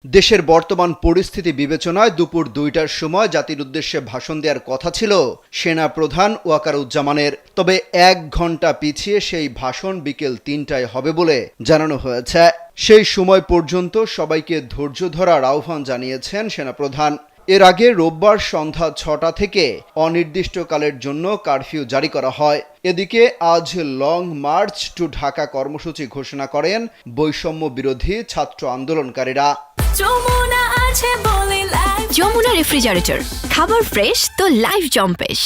দেশের বর্তমান পরিস্থিতি বিবেচনায় দুপুর ২টার সময় জাতির উদ্দেশ্যে ভাষণ দেওয়ার কথা ছিল সেনা প্রধান ওয়াকারুজ্জামানের। তবে ১ ঘণ্টা পিছিয়ে সেই ভাষণ বিকেল ৩টায় হবে বলে জানানো হয়েছে। সেই সময় পর্যন্ত সবাইকে ধৈর্য ধরার আহ্বান জানিয়েছেন সেনাপ্রধান। এর আগে রোববার সন্ধ্যা ৬টা থেকে অনির্দিষ্টকালের জন্য কারফিউ জারি করা হয়। এদিকে আজ লং মার্চ টু ঢাকা কর্মসূচি ঘোষণা করেন বৈষম্য বিরোধী ছাত্র আন্দোলনকারীরা। যমুনা রেফ্রিজারেটর, খাবার ফ্রেশ তো লাইফ জম্পেশ।